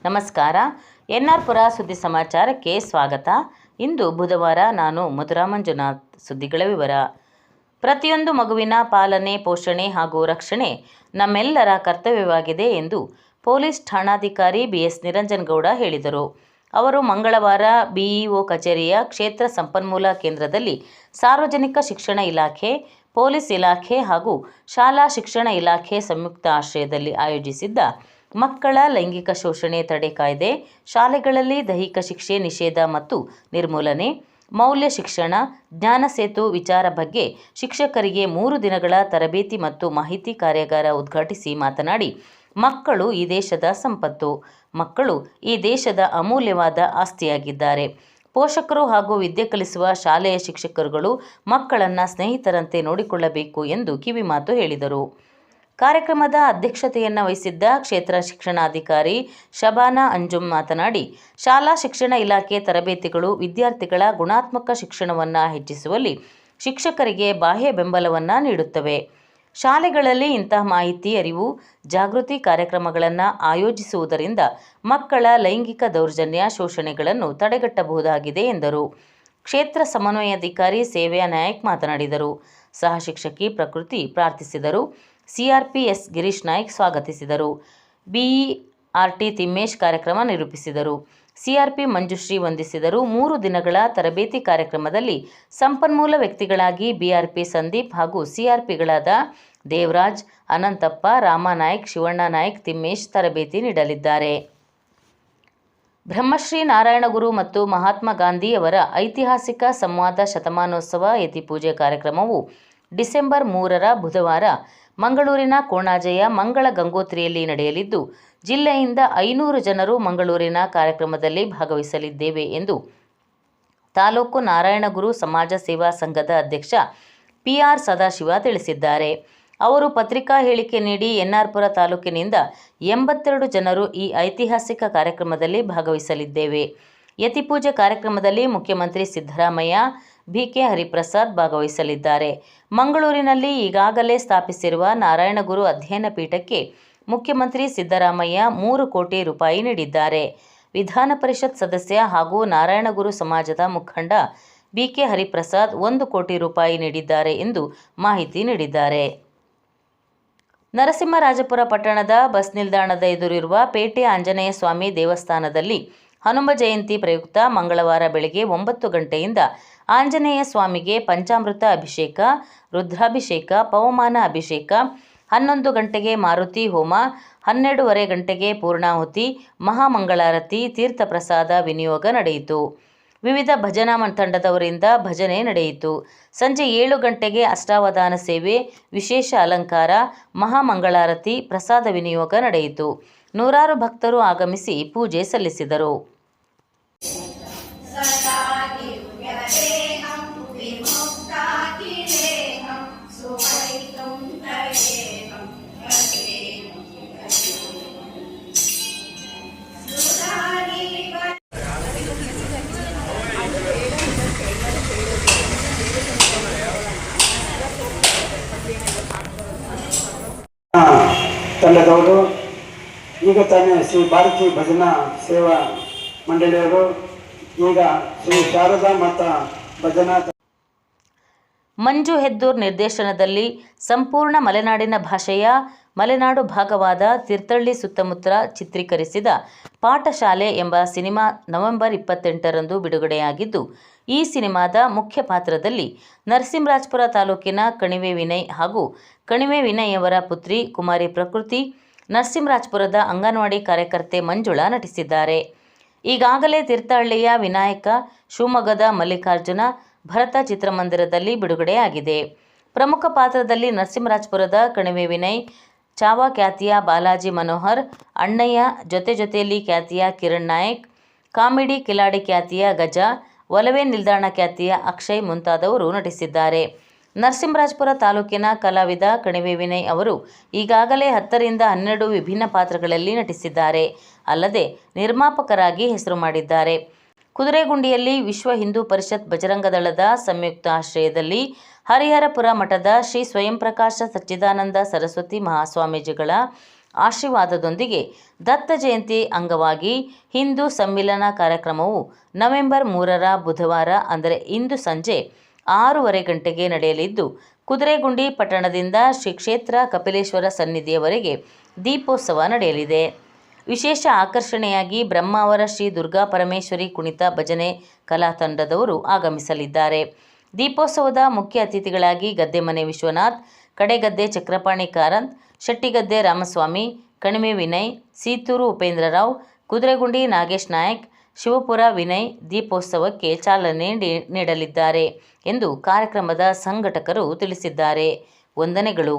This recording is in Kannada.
ನಮಸ್ಕಾರ. ಎನ್.ಆರ್. ಪುರ ಸುದ್ದಿ ಸಮಾಚಾರಕ್ಕೆ ಸ್ವಾಗತ. ಇಂದು ಬುಧವಾರ. ನಾನು ಮಧುರಾ ಮಂಜುನಾಥ್. ಸುದ್ದಿಗಳ ವಿವರ. ಪ್ರತಿಯೊಂದು ಮಗುವಿನ ಪಾಲನೆ, ಪೋಷಣೆ ಹಾಗೂ ರಕ್ಷಣೆ ನಮ್ಮೆಲ್ಲರ ಕರ್ತವ್ಯವಾಗಿದೆ ಎಂದು ಪೊಲೀಸ್ ಠಾಣಾಧಿಕಾರಿ ಬಿ.ಎಸ್. ನಿರಂಜನಗೌಡ ಹೇಳಿದರು. ಅವರು ಮಂಗಳವಾರ ಬಿಇಒ ಕಚೇರಿಯ ಕ್ಷೇತ್ರ ಸಂಪನ್ಮೂಲ ಕೇಂದ್ರದಲ್ಲಿ ಸಾರ್ವಜನಿಕ ಶಿಕ್ಷಣ ಇಲಾಖೆ, ಪೊಲೀಸ್ ಇಲಾಖೆ ಹಾಗೂ ಶಾಲಾ ಶಿಕ್ಷಣ ಇಲಾಖೆ ಸಂಯುಕ್ತ ಆಶ್ರಯದಲ್ಲಿ ಆಯೋಜಿಸಿದ್ದ ಮಕ್ಕಳ ಲೈಂಗಿಕ ಶೋಷಣೆ ತಡೆ ಕಾಯ್ದೆ, ಶಾಲೆಗಳಲ್ಲಿ ದೈಹಿಕ ಶಿಕ್ಷೆ ನಿಷೇಧ ಮತ್ತು ನಿರ್ಮೂಲನೆ, ಮೌಲ್ಯ ಶಿಕ್ಷಣ, ಜ್ಞಾನ ಸೇತು ವಿಚಾರ ಬಗ್ಗೆ ಶಿಕ್ಷಕರಿಗೆ 3 ದಿನಗಳ ತರಬೇತಿ ಮತ್ತು ಮಾಹಿತಿ ಕಾರ್ಯಾಗಾರ ಉದ್ಘಾಟಿಸಿ ಮಾತನಾಡಿ, ಮಕ್ಕಳು ಈ ದೇಶದ ಸಂಪತ್ತು. ಮಕ್ಕಳು ಈ ದೇಶದ ಅಮೂಲ್ಯವಾದ ಆಸ್ತಿಯಾಗಿದ್ದಾರೆ. ಪೋಷಕರು ಹಾಗೂ ವಿದ್ಯೆ ಕಲಿಸುವ ಶಾಲೆಯ ಶಿಕ್ಷಕರುಗಳು ಮಕ್ಕಳನ್ನು ಸ್ನೇಹಿತರಂತೆ ನೋಡಿಕೊಳ್ಳಬೇಕು ಎಂದು ಕಿವಿಮಾತು ಹೇಳಿದರು. ಕಾರ್ಯಕ್ರಮದ ಅಧ್ಯಕ್ಷತೆಯನ್ನು ವಹಿಸಿದ್ದ ಕ್ಷೇತ್ರ ಶಿಕ್ಷಣಾಧಿಕಾರಿ ಶಬಾನಾ ಅಂಜುಂ ಮಾತನಾಡಿ, ಶಾಲಾ ಶಿಕ್ಷಣ ಇಲಾಖೆ ತರಬೇತಿಗಳು ವಿದ್ಯಾರ್ಥಿಗಳ ಗುಣಾತ್ಮಕ ಶಿಕ್ಷಣವನ್ನು ಹೆಚ್ಚಿಸುವಲ್ಲಿ ಶಿಕ್ಷಕರಿಗೆ ಬಾಹ್ಯ ಬೆಂಬಲವನ್ನು ನೀಡುತ್ತವೆ. ಶಾಲೆಗಳಲ್ಲಿ ಇಂತಹ ಮಾಹಿತಿ, ಅರಿವು, ಜಾಗೃತಿ ಕಾರ್ಯಕ್ರಮಗಳನ್ನು ಆಯೋಜಿಸುವುದರಿಂದ ಮಕ್ಕಳ ಲೈಂಗಿಕ ದೌರ್ಜನ್ಯ, ಶೋಷಣೆಗಳನ್ನು ತಡೆಗಟ್ಟಬಹುದಾಗಿದೆ ಎಂದರು. ಕ್ಷೇತ್ರ ಸಮನ್ವಯಾಧಿಕಾರಿ ಸೇವ್ಯಾ ನಾಯಕ್ ಮಾತನಾಡಿದರು. ಸಹ ಶಿಕ್ಷಕಿ ಪ್ರಕೃತಿ ಪ್ರಾರ್ಥಿಸಿದರು. ಸಿಆರ್ಪಿಎಸ್ ಗಿರೀಶ್ ನಾಯ್ಕ್ ಸ್ವಾಗತಿಸಿದರು. ಬಿಇಆರ್ಟಿ ತಿಮ್ಮೇಶ್ ಕಾರ್ಯಕ್ರಮ ನಿರೂಪಿಸಿದರು. ಸಿಆರ್ಪಿ ಮಂಜುಶ್ರೀ ವಂದಿಸಿದರು. 3 ದಿನಗಳ ತರಬೇತಿ ಕಾರ್ಯಕ್ರಮದಲ್ಲಿ ಸಂಪನ್ಮೂಲ ವ್ಯಕ್ತಿಗಳಾಗಿ ಬಿಆರ್ಪಿ ಸಂದೀಪ್ ಹಾಗೂ ಸಿಆರ್ಪಿಗಳಾದ ದೇವರಾಜ್, ಅನಂತಪ್ಪ, ರಾಮನಾಯ್ಕ್, ಶಿವಣ್ಣ ನಾಯ್ಕ್, ತಿಮ್ಮೇಶ್ ತರಬೇತಿ ನೀಡಲಿದ್ದಾರೆ. ಬ್ರಹ್ಮಶ್ರೀ ನಾರಾಯಣಗುರು ಮತ್ತು ಮಹಾತ್ಮ ಗಾಂಧಿ ಅವರ ಐತಿಹಾಸಿಕ ಸಂವಾದ ಶತಮಾನೋತ್ಸವ ಯತಿಪೂಜೆ ಕಾರ್ಯಕ್ರಮವು ಡಿಸೆಂಬರ್ 3 ಬುಧವಾರ ಮಂಗಳೂರಿನ ಕೋಣಾಜೆಯ ಮಂಗಳ ಗಂಗೋತ್ರಿಯಲ್ಲಿ ನಡೆಯಲಿದ್ದು, ಜಿಲ್ಲೆಯಿಂದ 500 ಜನರು ಮಂಗಳೂರಿನ ಕಾರ್ಯಕ್ರಮದಲ್ಲಿ ಭಾಗವಹಿಸಲಿದ್ದೇವೆ ಎಂದು ತಾಲೂಕು ನಾರಾಯಣಗುರು ಸಮಾಜ ಸೇವಾ ಸಂಘದ ಅಧ್ಯಕ್ಷ ಪಿ.ಆರ್. ಸದಾಶಿವ ತಿಳಿಸಿದ್ದಾರೆ. ಅವರು ಪತ್ರಿಕಾ ಹೇಳಿಕೆ ನೀಡಿ, ಎನ್.ಆರ್. ಪುರ ತಾಲೂಕಿನಿಂದ 82 ಜನರು ಈ ಐತಿಹಾಸಿಕ ಕಾರ್ಯಕ್ರಮದಲ್ಲಿ ಭಾಗವಹಿಸಲಿದ್ದೇವೆ. ಯತಿಪೂಜೆ ಕಾರ್ಯಕ್ರಮದಲ್ಲಿ ಮುಖ್ಯಮಂತ್ರಿ ಸಿದ್ದರಾಮಯ್ಯ, ಬಿ.ಕೆ. ಹರಿಪ್ರಸಾದ್ ಭಾಗವಹಿಸಲಿದ್ದಾರೆ. ಮಂಗಳೂರಿನಲ್ಲಿ ಈಗಾಗಲೇ ಸ್ಥಾಪಿಸಿರುವ ನಾರಾಯಣಗುರು ಅಧ್ಯಯನ ಪೀಠಕ್ಕೆ ಮುಖ್ಯಮಂತ್ರಿ ಸಿದ್ದರಾಮಯ್ಯ 3 ಕೋಟಿ ರೂಪಾಯಿ ನೀಡಿದ್ದಾರೆ. ವಿಧಾನ ಪರಿಷತ್ ಸದಸ್ಯ ಹಾಗೂ ನಾರಾಯಣಗುರು ಸಮಾಜದ ಮುಖಂಡ ಬಿ.ಕೆ. ಹರಿಪ್ರಸಾದ್ 1 ಕೋಟಿ ರೂಪಾಯಿ ನೀಡಿದ್ದಾರೆ ಎಂದು ಮಾಹಿತಿ ನೀಡಿದ್ದಾರೆ. ನರಸಿಂಹರಾಜಪುರ ಪಟ್ಟಣದ ಬಸ್ ನಿಲ್ದಾಣದ ಎದುರಿರುವ ಪೇಟೆ ಆಂಜನೇಯ ಸ್ವಾಮಿ ದೇವಸ್ಥಾನದಲ್ಲಿ ಹನುಮ ಜಯಂತಿ ಪ್ರಯುಕ್ತ ಮಂಗಳವಾರ ಬೆಳಗ್ಗೆ 9 ಗಂಟೆಯಿಂದ ಆಂಜನೇಯ ಸ್ವಾಮಿಗೆ ಪಂಚಾಮೃತ ಅಭಿಷೇಕ, ರುದ್ರಾಭಿಷೇಕ, ಪವಮಾನ ಅಭಿಷೇಕ, 11 ಗಂಟೆಗೆ ಮಾರುತಿ ಹೋಮ, 12:30 ಗಂಟೆಗೆ ಪೂರ್ಣಾಹುತಿ, ಮಹಾಮಂಗಳಾರತಿ, ತೀರ್ಥ ಪ್ರಸಾದ ವಿನಿಯೋಗ ನಡೆಯಿತು. ವಿವಿಧ ಭಜನಾ ತಂಡದವರಿಂದ ಭಜನೆ ನಡೆಯಿತು. ಸಂಜೆ 7 ಗಂಟೆಗೆ ಅಷ್ಟಾವಧಾನ ಸೇವೆ, ವಿಶೇಷ ಅಲಂಕಾರ, ಮಹಾಮಂಗಳಾರತಿ, ಪ್ರಸಾದ ವಿನಿಯೋಗ ನಡೆಯಿತು. ನೂರಾರು ಭಕ್ತರು ಆಗಮಿಸಿ ಪೂಜೆ ಸಲ್ಲಿಸಿದರು. ತಂಡದವರು ಈಗ ತಾನೇ ಶ್ರೀ ಭಾರತಿ ಭಜನಾ ಸೇವಾ ಮಂಡಳಿಯವರು ಈಗ ಶ್ರೀ ಶಾರದಾ ಮಾತಾ ಭಜನಾ ಮಂಜು ಹೆದ್ದೂರ್ ನಿರ್ದೇಶನದಲ್ಲಿ ಸಂಪೂರ್ಣ ಮಲೆನಾಡಿನ ಭಾಷೆಯ ಮಲೆನಾಡು ಭಾಗವಾದ ತೀರ್ಥಹಳ್ಳಿ ಸುತ್ತಮುತ್ತ ಚಿತ್ರೀಕರಿಸಿದ ಪಾಠಶಾಲೆ ಎಂಬ ಸಿನಿಮಾ ನವೆಂಬರ್ 28ರಂದು ಬಿಡುಗಡೆಯಾಗಿದ್ದು, ಈ ಸಿನಿಮಾದ ಮುಖ್ಯ ಪಾತ್ರದಲ್ಲಿ ನರಸಿಂಹರಾಜಪುರ ತಾಲೂಕಿನ ಕಣಿವೆ ವಿನಯ್ ಹಾಗೂ ಕಣಿವೆ ವಿನಯ್ ಅವರ ಪುತ್ರಿ ಕುಮಾರಿ ಪ್ರಕೃತಿ, ನರಸಿಂಹರಾಜಪುರದ ಅಂಗನವಾಡಿ ಕಾರ್ಯಕರ್ತೆ ಮಂಜುಳಾ ನಟಿಸಿದ್ದಾರೆ. ಈಗಾಗಲೇ ತೀರ್ಥಹಳ್ಳಿಯ ವಿನಾಯಕ, ಶಿವಮೊಗ್ಗದ ಮಲ್ಲಿಕಾರ್ಜುನ, ಭರತ ಚಿತ್ರಮಂದಿರದಲ್ಲಿ ಬಿಡುಗಡೆಯಾಗಿದೆ. ಪ್ರಮುಖ ಪಾತ್ರದಲ್ಲಿ ನರಸಿಂಹರಾಜಪುರದ ಕಣಿವೆ ವಿನಯ್, ಚಾವಾ ಖ್ಯಾತಿಯ ಬಾಲಾಜಿ ಮನೋಹರ್, ಅಣ್ಣಯ್ಯ ಜೊತೆಯಲ್ಲಿ ಖ್ಯಾತಿಯ ಕಿರಣ್ ನಾಯಕ್, ಕಾಮಿಡಿ ಕಿಲಾಡಿ ಖ್ಯಾತಿಯ ಗಜ, ಒಲವೇ ನಿಲ್ದಾಣ ಖ್ಯಾತಿಯ ಅಕ್ಷಯ್ ಮುಂತಾದವರು ನಟಿಸಿದ್ದಾರೆ. ನರಸಿಂಹರಾಜಪುರ ತಾಲೂಕಿನ ಕಲಾವಿದ ಕಣಿವೆ ವಿನಯ್ ಅವರು ಈಗಾಗಲೇ 10ರಿಂದ 12 ವಿಭಿನ್ನ ಪಾತ್ರಗಳಲ್ಲಿ ನಟಿಸಿದ್ದಾರೆ. ಅಲ್ಲದೆ ನಿರ್ಮಾಪಕರಾಗಿ ಹೆಸರು ಮಾಡಿದ್ದಾರೆ. ಕುದುರೆಗುಂಡಿಯಲ್ಲಿ ವಿಶ್ವ ಹಿಂದೂ ಪರಿಷತ್ ಬಜರಂಗದಳದ ಸಂಯುಕ್ತ ಆಶ್ರಯದಲ್ಲಿ ಹರಿಹರಪುರ ಮಠದ ಶ್ರೀ ಸ್ವಯಂಪ್ರಕಾಶ ಸಚ್ಚಿದಾನಂದ ಸರಸ್ವತಿ ಮಹಾಸ್ವಾಮೀಜಿಗಳ ಆಶೀರ್ವಾದದೊಂದಿಗೆ ದತ್ತ ಜಯಂತಿ ಅಂಗವಾಗಿ ಹಿಂದೂ ಸಮ್ಮಿಲನ ಕಾರ್ಯಕ್ರಮವು ನವೆಂಬರ್ 3ರ ಬುಧವಾರ ಅಂದರೆ ಇಂದು ಸಂಜೆ 6:30 ಗಂಟೆಗೆ ನಡೆಯಲಿದ್ದು, ಕುದುರೆಗುಂಡಿ ಪಟ್ಟಣದಿಂದ ಶ್ರೀ ಕ್ಷೇತ್ರ ಕಪಿಲೇಶ್ವರ ಸನ್ನಿಧಿಯವರೆಗೆ ದೀಪೋತ್ಸವ ನಡೆಯಲಿದೆ. ವಿಶೇಷ ಆಕರ್ಷಣೆಯಾಗಿ ಬ್ರಹ್ಮಾವರ ಶ್ರೀ ದುರ್ಗಾ ಪರಮೇಶ್ವರಿ ಕುಣಿತ ಭಜನೆ ಕಲಾ ತಂಡದವರು ಆಗಮಿಸಲಿದ್ದಾರೆ. ದೀಪೋತ್ಸವದ ಮುಖ್ಯ ಅತಿಥಿಗಳಾಗಿ ಗದ್ದೆಮನೆ ವಿಶ್ವನಾಥ್, ಕಡೆಗದ್ದೆ ಚಕ್ರಪಾಣಿ ಕಾರಂತ್, ಶೆಟ್ಟಿಗದ್ದೆ ರಾಮಸ್ವಾಮಿ, ಕಣಿವೆ ವಿನಯ್, ಸೀತೂರು ಉಪೇಂದ್ರರಾವ್, ಕುದುರೆಗುಂಡಿ ನಾಗೇಶ್ ನಾಯಕ್, ಶಿವಪುರ ವಿನಯ್ ದೀಪೋತ್ಸವಕ್ಕೆ ಚಾಲನೆ ನೀಡಲಿದ್ದಾರೆ ಎಂದು ಕಾರ್ಯಕ್ರಮದ ಸಂಘಟಕರು ತಿಳಿಸಿದ್ದಾರೆ. ವಂದನೆಗಳು.